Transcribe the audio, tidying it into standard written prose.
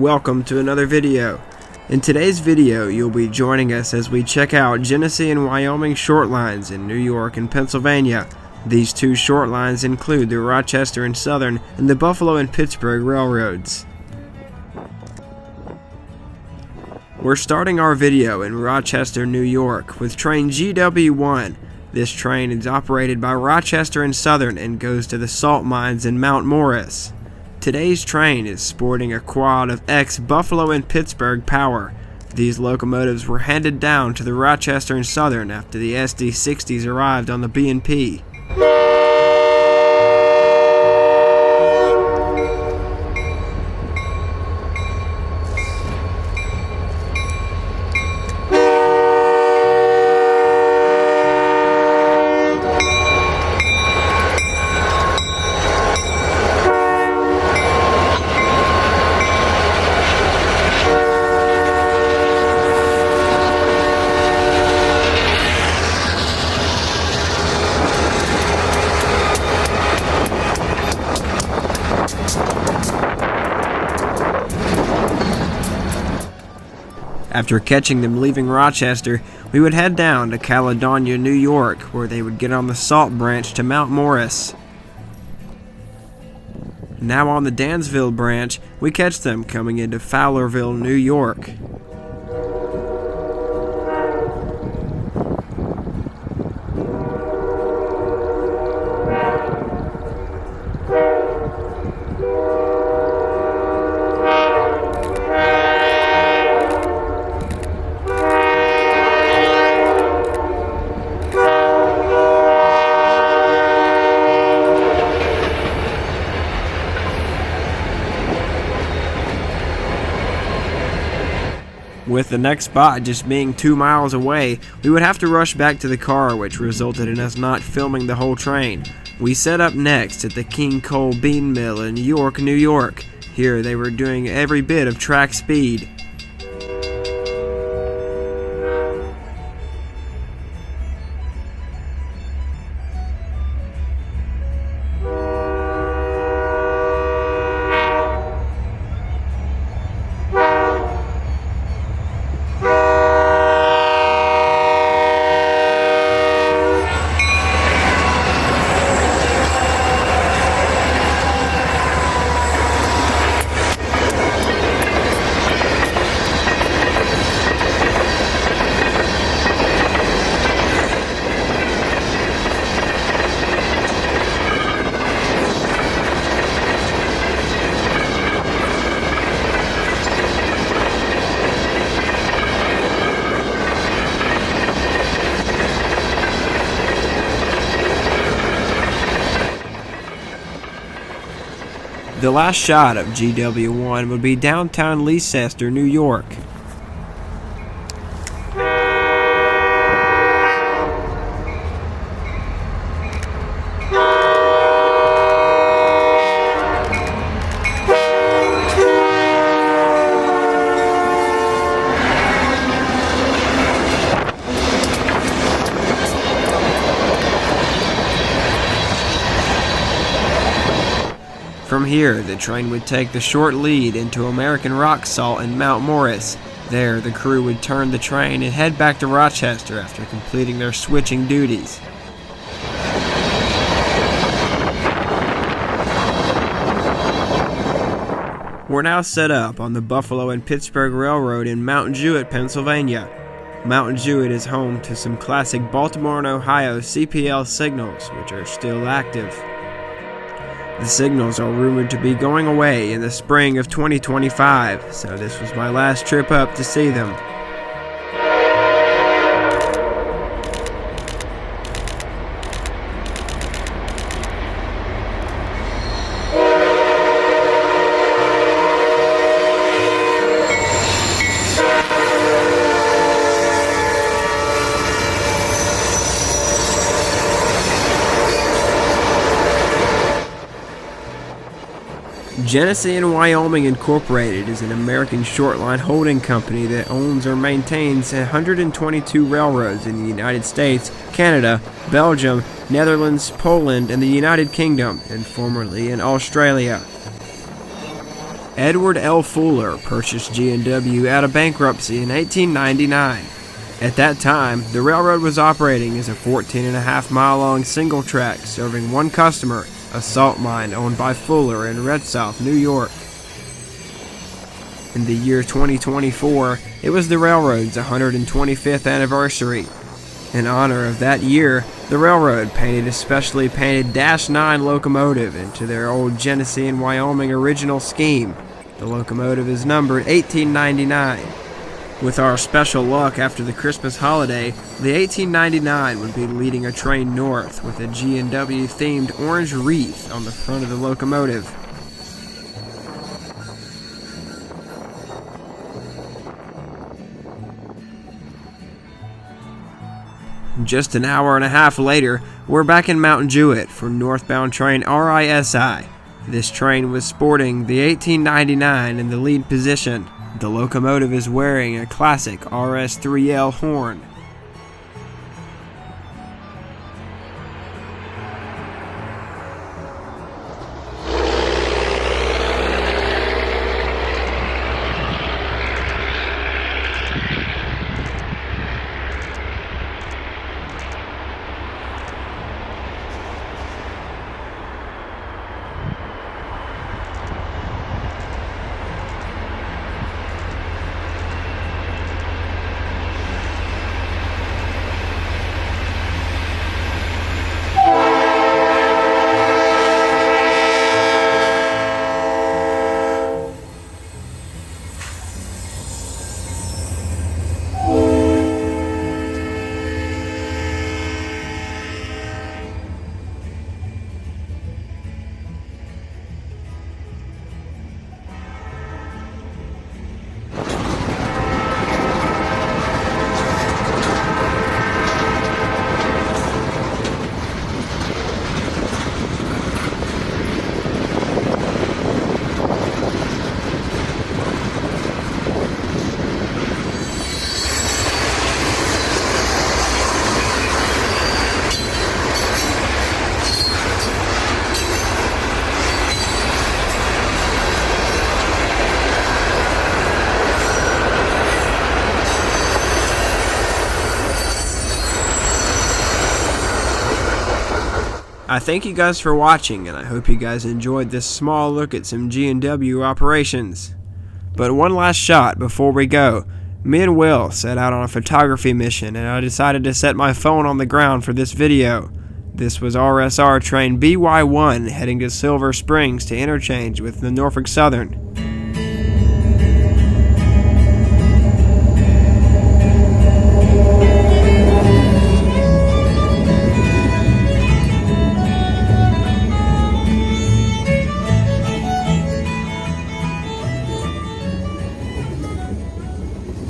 welcome to another video. In today's video, you'll be joining us as we check out Genesee and Wyoming short lines in New York and Pennsylvania. These two short lines include the Rochester and Southern and the Buffalo and Pittsburgh Railroads. We're starting our video in Rochester, New York with train GNWR. This train is operated by Rochester and Southern and goes to the salt mines in Mount Morris. Today's train is sporting a quad of ex-Buffalo and Pittsburgh power. These locomotives were handed down to the Rochester and Southern after the SD60s arrived on the B&P. After catching them leaving Rochester, we would head down to Caledonia, New York, where they would get on the Salt Branch to Mount Morris. Now on the Dansville Branch, we catch them coming into Fowlerville, New York. With the next spot just being 2 miles away, we would have to rush back to the car, which resulted in us not filming the whole train. We set up next at the King Coal Bean Mill in York, New York. Here they were doing every bit of track speed. The last shot of GW1 would be downtown Leicester, New York. From here, the train would take the short lead into American rock salt in Mount Morris. There, the crew would turn the train and head back to Rochester after completing their switching duties. We're now set up on the Buffalo and Pittsburgh Railroad in Mount Jewett, Pennsylvania. Mount Jewett is home to some classic Baltimore and Ohio CPL signals, which are still active. The signals are rumored to be going away in the spring of 2025, so this was my last trip up to see them. Genesee and Wyoming Incorporated is an American shortline holding company that owns or maintains 122 railroads in the United States, Canada, Belgium, Netherlands, Poland, and the United Kingdom, and formerly in Australia. Edward L. Fuller purchased GNW out of bankruptcy in 1899. At that time, the railroad was operating as a 14.5-mile-long single track serving one customer, a salt mine owned by Fuller in Red South, New York. In the year 2024, it was the railroad's 125th anniversary. In honor of that year, the railroad painted a specially painted Dash 9 locomotive into their old Genesee and Wyoming original scheme. The locomotive is numbered 1899. With our special luck after the Christmas holiday, the 1899 would be leading a train north with a GNW themed orange wreath on the front of the locomotive. Just an hour and a half later, we're back in Mount Jewett for northbound train RISI. This train was sporting the 1899 in the lead position. The locomotive is wearing a classic RS3L horn. I thank you guys for watching, and I hope you guys enjoyed this small look at some GNW operations. But one last shot before we go. Me and Will set out on a photography mission, and I decided to set my phone on the ground for this video. This was RSR train BY1 heading to Silver Springs to interchange with the Norfolk Southern.